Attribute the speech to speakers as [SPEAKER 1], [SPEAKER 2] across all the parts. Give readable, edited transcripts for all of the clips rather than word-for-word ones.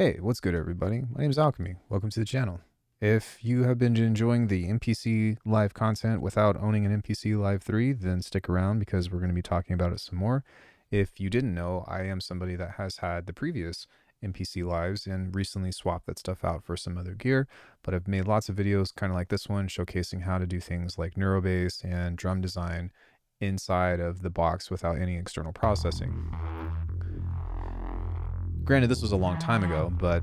[SPEAKER 1] Hey, what's good, everybody? My name is Alckemy. Welcome to the channel. If you have been enjoying the MPC live content without owning an MPC Live 3, then stick around because we're going to be talking about it some more. If you didn't know, I am somebody that has had the previous MPC lives and recently swapped that stuff out for some other gear, but I've made lots of videos kind of like this one showcasing how to do things like neurobass and drum design inside of the box without any external processing. Granted, this was a long time ago, but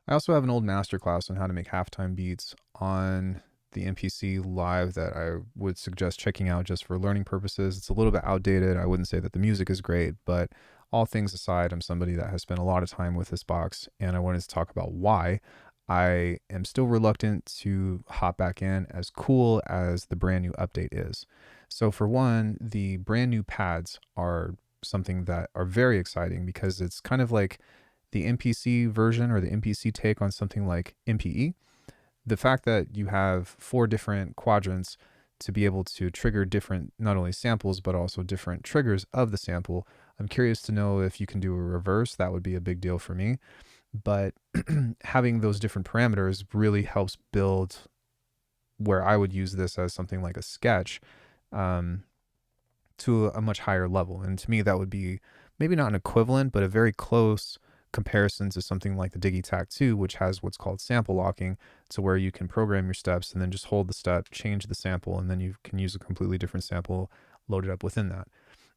[SPEAKER 1] I also have an old masterclass on how to make halftime beats on the MPC live that I would suggest checking out just for learning purposes. It's a little bit outdated. I wouldn't say that the music is great, but all things aside, I'm somebody that has spent a lot of time with this box, and I wanted to talk about why I am still reluctant to hop back in, as cool as the brand new update is. So for one, the brand new pads are something that are very exciting because it's kind of like the MPC version or the MPC take on something like MPE. The fact that you have 4 different quadrants to be able to trigger different, not only samples, but also different triggers of the sample. I'm curious to know if you can do a reverse. That would be a big deal for me. But having those different parameters really helps build where I would use this as something like a sketch to a much higher level. And to me, that would be maybe not an equivalent, but a very close comparison to something like the Digitac 2, which has what's called sample locking, to where you can program your steps and then just hold the step, change the sample, and then you can use a completely different sample loaded up within that.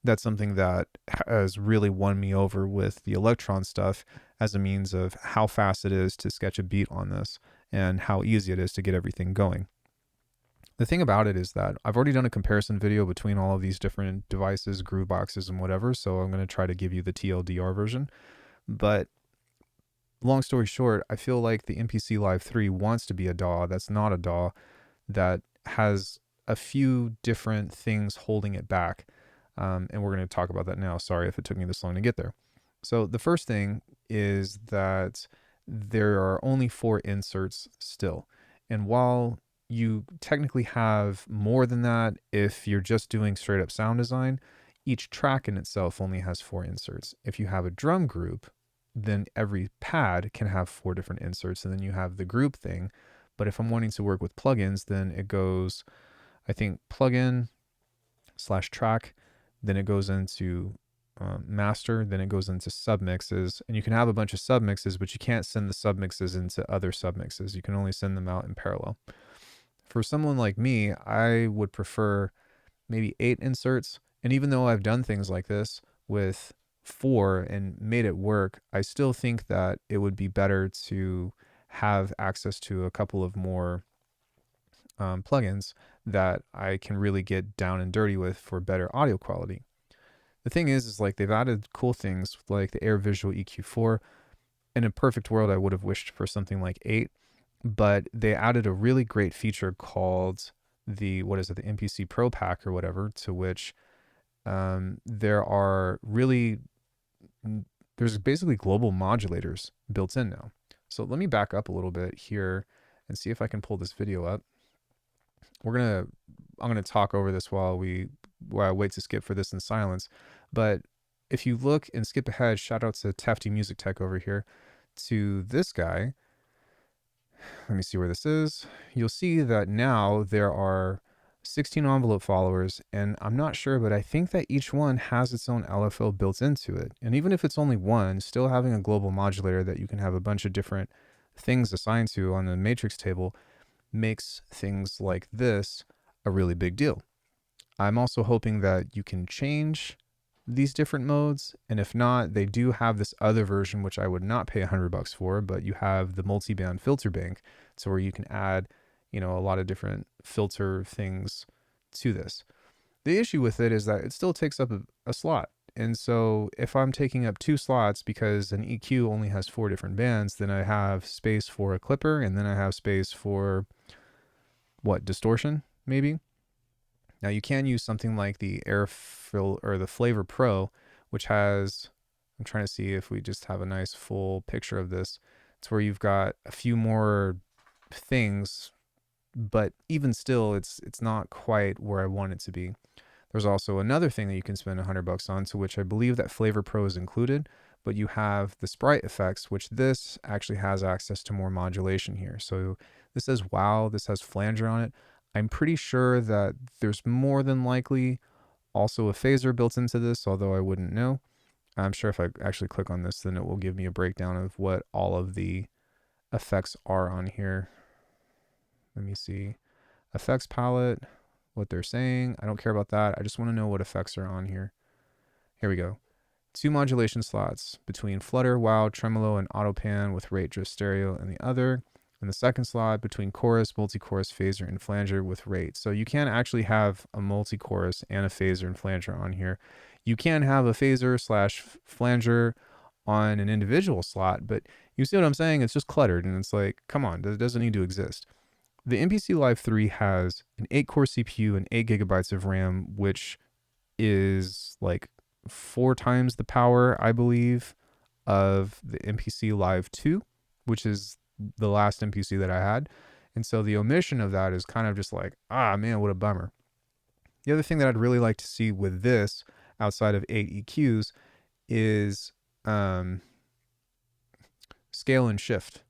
[SPEAKER 1] That's something that has really won me over with the Electron stuff as a means of how fast it is to sketch a beat on this and how easy it is to get everything going. The thing about it is that I've already done a comparison video between all of these different devices, groove boxes, and whatever, so I'm going to try to give you the TLDR version. But long story short, I feel like the MPC Live 3 wants to be a DAW that's not a DAW, that has a few different things holding it back. And we're going to talk about that now. Sorry if it took me this long to get there. So the first thing is that there are only 4 inserts still. And while you technically have more than that if you're just doing straight up sound design, each track in itself only has 4 inserts. If you have a drum group, then every pad can have 4 different inserts, and then you have the group thing. But if I'm wanting to work with plugins, then it goes, I think, plugin / track, then it goes into master, then it goes into submixes, and you can have a bunch of submixes, but you can't send the submixes into other submixes. You can only send them out in parallel. For someone like me, I would prefer maybe 8 inserts. And even though I've done things like this with 4 and made it work, I still think that it would be better to have access to a couple of more plugins that I can really get down and dirty with for better audio quality. The thing is like they've added cool things like the Air Visual EQ4. In a perfect world, I would have wished for something like 8, but they added a really great feature called the MPC Pro Pack or whatever, to which there's basically global modulators built in now. So let me back up a little bit here and see if I can pull this video up. I'm gonna talk over this while I wait to skip for this in silence. But if you look and skip ahead, shout out to Tefty Music Tech over here, to this guy. Let me see where this is. You'll see that now there are 16 envelope followers, and I'm not sure, but I think that each one has its own LFO built into it. And even if it's only one, still having a global modulator that you can have a bunch of different things assigned to on the matrix table makes things like this a really big deal. I'm also hoping that you can change these different modes, and if not, they do have this other version which I would not pay $100 for, but you have the multi-band filter bank, so where you can add, a lot of different filter things to this. The issue with it is that it still takes up a slot, and so if I'm taking up 2 slots because an EQ only has 4 different bands, then I have space for a clipper, and then I have space for distortion maybe. Now you can use something like the Airfill or the Flavor Pro, which has, I'm trying to see if we just have a nice full picture of this. It's where you've got a few more things, but even still, it's not quite where I want it to be. There's also another thing that you can spend $100 on, to which I believe that Flavor Pro is included, but you have the sprite effects, which this actually has access to more modulation here. So this says wow, this has flanger on it. I'm pretty sure that there's more than likely also a phaser built into this, although I wouldn't know. I'm sure if I actually click on this, then it will give me a breakdown of what all of the effects are on here. Let me see. Effects palette, what they're saying. I don't care about that. I just want to know what effects are on here. Here we go. 2 modulation slots between flutter, wow, tremolo, and auto pan with rate drift stereo in the other. And the second slot between chorus, multi-chorus, phaser, and flanger with rate. So you can actually have a multi-chorus and a phaser and flanger on here. You can have a phaser slash flanger on an individual slot, but you see what I'm saying? It's just cluttered, and it's like, come on, that doesn't need to exist. The MPC Live 3 has an 8-core CPU and 8 gigabytes of RAM, which is like 4 times the power, I believe, of the MPC Live 2, which is the last MPC that I had. And so the omission of that is kind of just like, ah, man, what a bummer. The other thing that I'd really like to see with this, outside of 8 EQs, is scale and shift.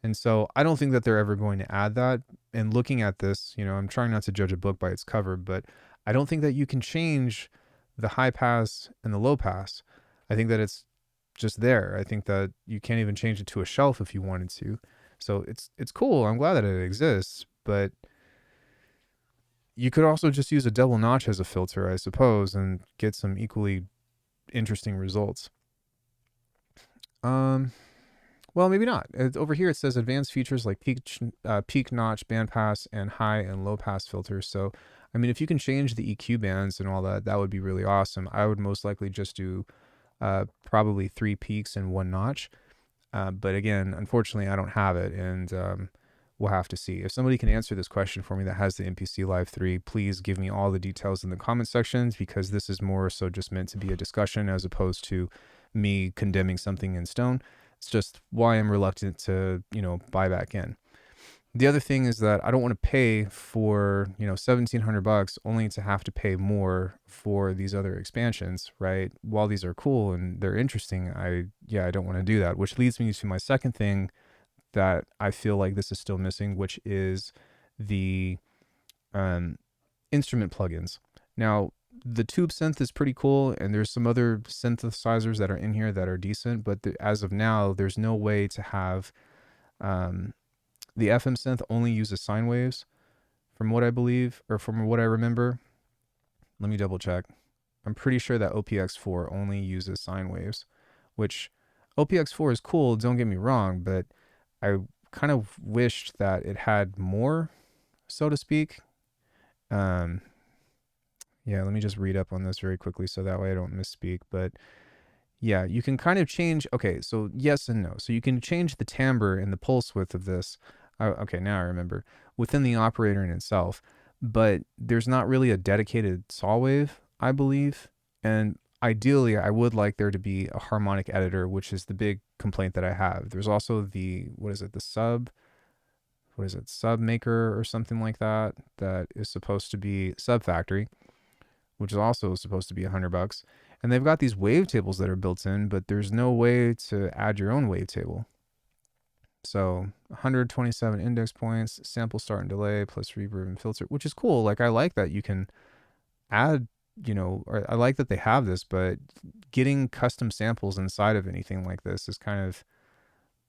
[SPEAKER 1] And so I don't think that they're ever going to add that. And looking at this, I'm trying not to judge a book by its cover, but I don't think that you can change the high pass and the low pass. I think that it's just there. I think that you can't even change it to a shelf if you wanted to. So it's cool. I'm glad that it exists, but you could also just use a double notch as a filter, I suppose, and get some equally interesting results. Well, maybe not. Over here it says advanced features like peak notch, bandpass, and high and low pass filters. So, I mean, if you can change the EQ bands and all that, that would be really awesome. I would most likely just do probably 3 peaks and 1 notch. But again, unfortunately, I don't have it, and we'll have to see. If somebody can answer this question for me that has the MPC Live 3, please give me all the details in the comment sections, because this is more so just meant to be a discussion as opposed to me condemning something in stone. It's just why I'm reluctant to, buy back in. The other thing is that I don't want to pay for, $1,700 only to have to pay more for these other expansions, right? While these are cool and they're interesting, I don't want to do that, which leads me to my second thing that I feel like this is still missing, which is the instrument plugins. Now, the tube synth is pretty cool, and there's some other synthesizers that are in here that are decent, but as of now, there's no way to have the FM synth only uses sine waves, from what I believe, or from what I remember. Let me double check. I'm pretty sure that OPX4 only uses sine waves, which OPX4 is cool, don't get me wrong, but I kind of wished that it had more, so to speak. Yeah, let me just read up on this very quickly so that way I don't misspeak. But yeah, you can kind of change. Okay, so yes and no. So you can change the timbre and the pulse width of this. Okay, now I remember. Within the operator in itself. But there's not really a dedicated saw wave, I believe. And ideally, I would like there to be a harmonic editor, which is the big complaint that I have. There's also the sub maker or something like that, that is supposed to be Sub Factory, which is also supposed to be $100. And they've got these wavetables that are built in, but there's no way to add your own wavetable. So 127 index points, sample start and delay, plus reverb and filter, which is cool. Like, I like that you can add, or I like that they have this, but getting custom samples inside of anything like this is kind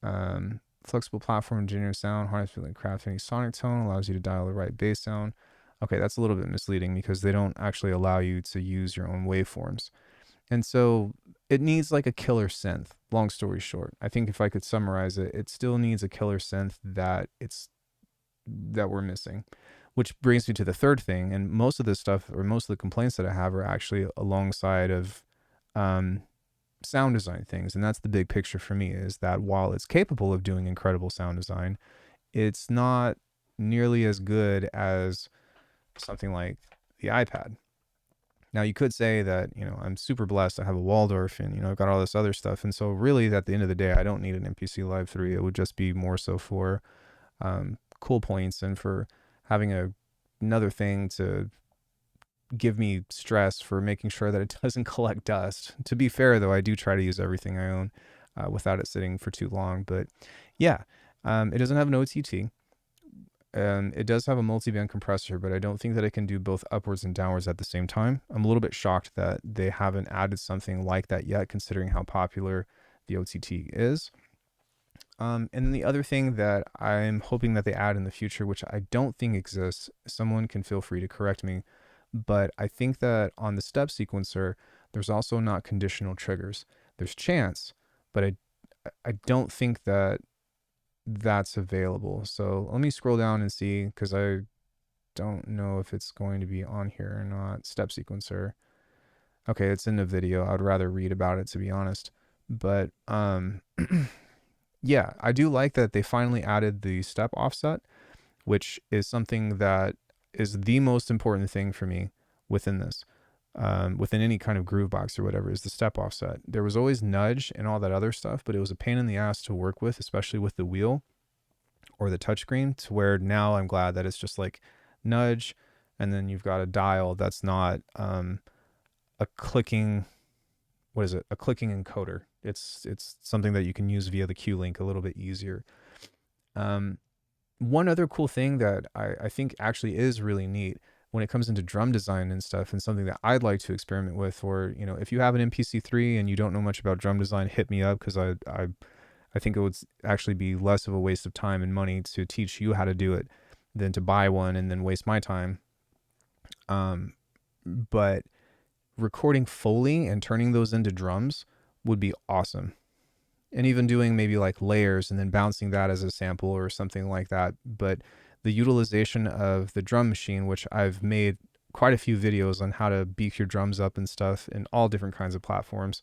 [SPEAKER 1] of flexible platform, generator sound, harness feeling, craft any sonic tone, allows you to dial the right bass sound. Okay, that's a little bit misleading because they don't actually allow you to use your own waveforms. And so it needs like a killer synth, long story short. I think if I could summarize it, it still needs a killer synth that we're missing. Which brings me to the third thing, and most of this stuff, or most of the complaints that I have, are actually alongside of sound design things. And that's the big picture for me, is that while it's capable of doing incredible sound design, it's not nearly as good as something like the iPad. Now, you could say that, I'm super blessed. I have a Waldorf and, I've got all this other stuff. And so really, at the end of the day, I don't need an MPC Live 3. It would just be more so for cool points and for having another thing to give me stress for making sure that it doesn't collect dust. To be fair, though, I do try to use everything I own without it sitting for too long. But yeah, it doesn't have an OTT. It does have a multi-band compressor, but I don't think that it can do both upwards and downwards at the same time. I'm a little bit shocked that they haven't added something like that yet, considering how popular the OTT is. And then the other thing that I'm hoping that they add in the future, which I don't think exists, someone can feel free to correct me, but I think that on the step sequencer, there's also not conditional triggers. There's chance, but I don't think that that's available. So let me scroll down and see, because I don't know if it's going to be on here or not. Step sequencer. Okay, it's in the video. I'd rather read about it, to be honest. But yeah, I do like that they finally added the step offset, which is something that is the most important thing for me within this. Within any kind of groove box or whatever, is the step offset. There was always nudge and all that other stuff, but it was a pain in the ass to work with, especially with the wheel or the touchscreen, to where now I'm glad that it's just like nudge, and then you've got a dial that's not a clicking, what is it? A clicking encoder. It's something that you can use via the Q-Link a little bit easier. One other cool thing that I think actually is really neat when it comes into drum design and stuff, and something that I'd like to experiment with, or, you know, if you have an MPC3 and you don't know much about drum design, hit me up, because I think it would actually be less of a waste of time and money to teach you how to do it than to buy one and then waste my time. But recording Foley and turning those into drums would be awesome. And even doing maybe like layers and then bouncing that as a sample or something like that. But the utilization of the drum machine, which I've made quite a few videos on how to beat your drums up and stuff in all different kinds of platforms,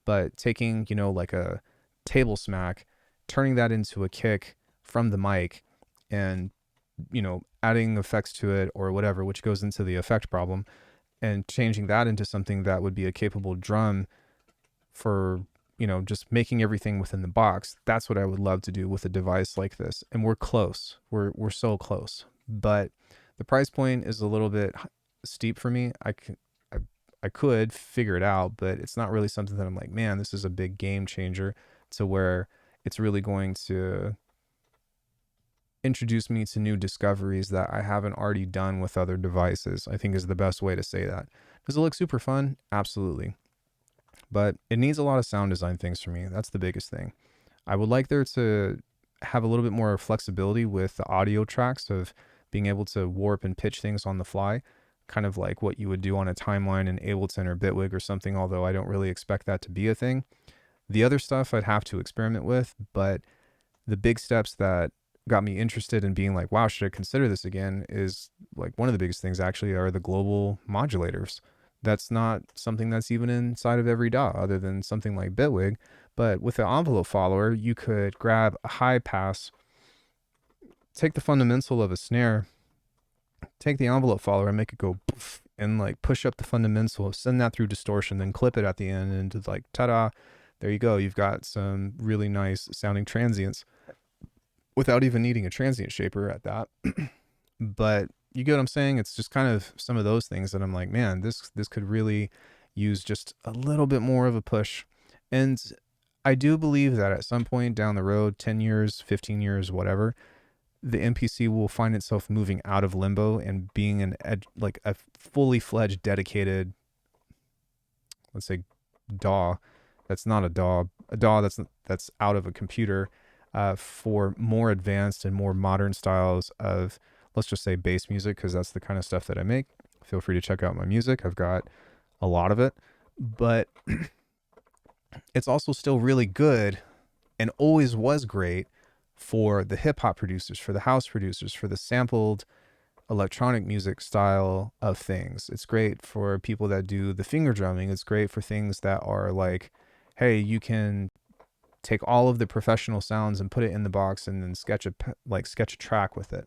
[SPEAKER 1] but taking, you know, like a table smack, turning that into a kick from the mic, and, you know, adding effects to it or whatever, which goes into the effect problem, and changing that into something that would be a capable drum for, you know, just making everything within the box. That's what I would love to do with a device like this. And we're close. We're so close. But the price point is a little bit steep for me. I could figure it out, but it's not really something that I'm like, man, this is a big game changer, to where it's really going to introduce me to new discoveries that I haven't already done with other devices, I think is the best way to say that. Does it look super fun? Absolutely. But it needs a lot of sound design things for me. That's the biggest thing. I would like there to have a little bit more flexibility with the audio tracks, of being able to warp and pitch things on the fly, kind of like what you would do on a timeline in Ableton or Bitwig or something, although I don't really expect that to be a thing. The other stuff I'd have to experiment with, but the big steps that got me interested in being like, wow, should I consider this again, is like, one of the biggest things actually are the global modulators. That's not something that's even inside of every DAW other than something like Bitwig. But with the envelope follower, you could grab a high pass, take the fundamental of a snare, take the envelope follower and make it go poof, and like push up the fundamental, send that through distortion, then clip it at the end, and just like, ta-da, there you go. You've got some really nice sounding transients without even needing a transient shaper at that. But you get what I'm saying? It's just kind of some of those things that I'm like, man, this could really use just a little bit more of a push. And I do believe that at some point down the road, 10 years, 15 years, whatever, the MPC will find itself moving out of limbo and being like a fully fledged, dedicated, let's say, DAW. That's not a DAW. A DAW that's out of a computer, for more advanced and more modern styles of, let's just say, bass music, because that's the kind of stuff that I make. Feel free to check out my music. I've got a lot of it, but it's also still really good, and always was great, for the hip hop producers, for the house producers, for the sampled electronic music style of things. It's great for people that do the finger drumming. It's great for things that are like, hey, you can take all of the professional sounds and put it in the box and then sketch a track with it.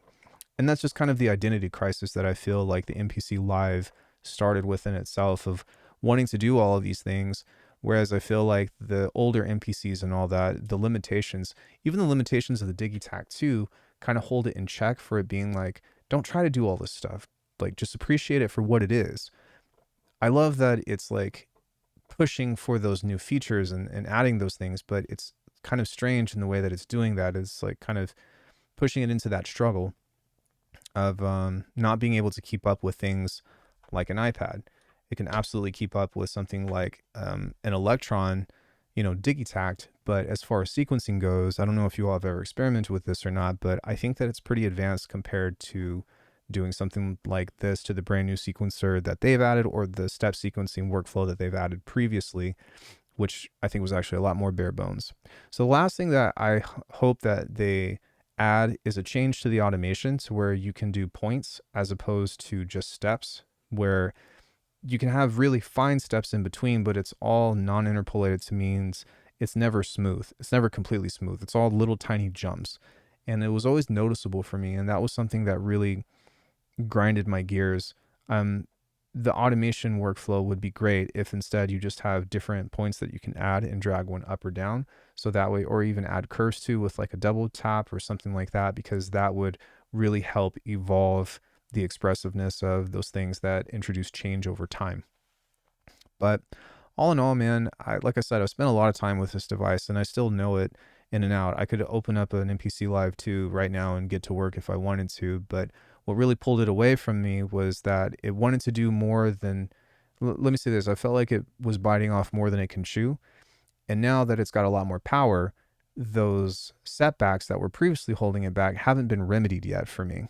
[SPEAKER 1] And that's just kind of the identity crisis that I feel like the MPC Live started within itself, of wanting to do all of these things. Whereas I feel like the older MPCs and all that, the limitations, even the limitations of the Digitac 2, kind of hold it in check, for it being like, don't try to do all this stuff. Like, just appreciate it for what it is. I love that it's like pushing for those new features and adding those things, but it's kind of strange in the way that it's doing that. It's like kind of pushing it into that struggle of not being able to keep up with things like an iPad. It can absolutely keep up with something like an Electron, Digitact. But as far as sequencing goes, I don't know if you all have ever experimented with this or not, but I think that it's pretty advanced compared to doing something like this to the brand new sequencer that they've added, or the step sequencing workflow that they've added previously, which I think was actually a lot more bare bones. So the last thing that I hope that they add is a change to the automation to where you can do points as opposed to just steps, where you can have really fine steps in between, but it's all non-interpolated to means it's never smooth. It's never completely smooth. It's all little tiny jumps. And it was always noticeable for me. And that was something that really grinded my gears. The automation workflow would be great if instead you just have different points that you can add and drag one up or down. So that way, or even add curves to with like a double tap or something like that, because that would really help evolve the expressiveness of those things that introduce change over time. But all in all, man, like I said, I've spent a lot of time with this device and I still know it in and out. I could open up an MPC Live 2 right now and get to work if I wanted to, but what really pulled it away from me was that it wanted to do more than, let me say this, I felt like it was biting off more than it can chew. And now that it's got a lot more power, those setbacks that were previously holding it back haven't been remedied yet for me.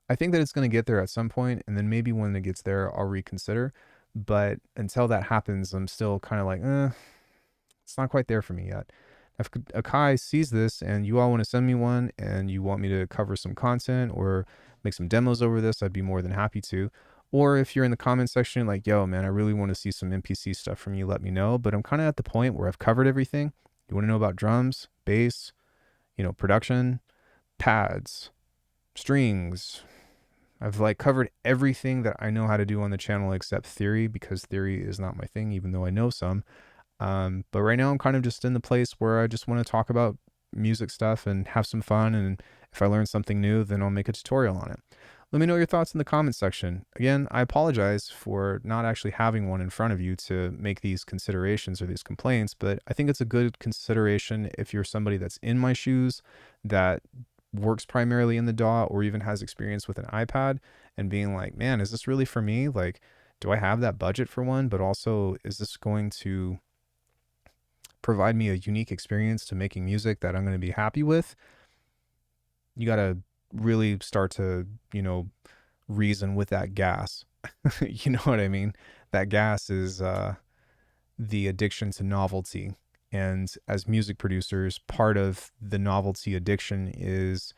[SPEAKER 1] I think that it's going to get there at some point, and then maybe when it gets there, I'll reconsider. But until that happens, I'm still kind of like, it's not quite there for me yet. If Akai sees this and you all want to send me one and you want me to cover some content or make some demos over this, I'd be more than happy to. Or if you're in the comment section like, yo, man, I really want to see some MPC stuff from you, let me know. But I'm kind of at the point where I've covered everything. You want to know about drums, bass, production, pads, strings. I've like covered everything that I know how to do on the channel except theory, because theory is not my thing, even though I know some. But right now I'm kind of just in the place where I just want to talk about music stuff and have some fun. And if I learn something new, then I'll make a tutorial on it. Let me know your thoughts in the comment section. Again, I apologize for not actually having one in front of you to make these considerations or these complaints, but I think it's a good consideration if you're somebody that's in my shoes, that works primarily in the DAW or even has experience with an iPad, and being like, man, is this really for me? Like, do I have that budget for one? But also, is this going to provide me a unique experience to making music that I'm going to be happy with? You got to really start to, reason with that gas. You know what I mean? That gas is the addiction to novelty. And as music producers, part of the novelty addiction is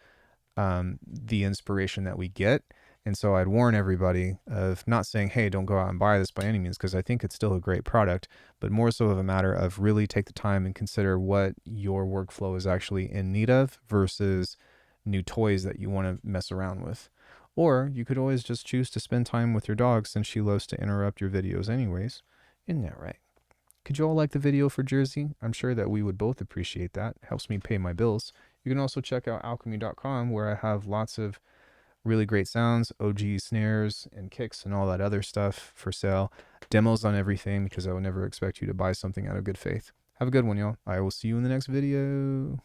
[SPEAKER 1] the inspiration that we get. And so I'd warn everybody of not saying, hey, don't go out and buy this by any means, because I think it's still a great product, but more so of a matter of really take the time and consider what your workflow is actually in need of versus new toys that you want to mess around with. Or you could always just choose to spend time with your dog, since she loves to interrupt your videos anyways. Isn't that right? Could you all like the video for Jersey? I'm sure that we would both appreciate that. It helps me pay my bills. You can also check out Alckemy.com, where I have lots of really great sounds, OG snares and kicks and all that other stuff for sale. Demos on everything, because I would never expect you to buy something out of good faith. Have a good one, y'all. I will see you in the next video.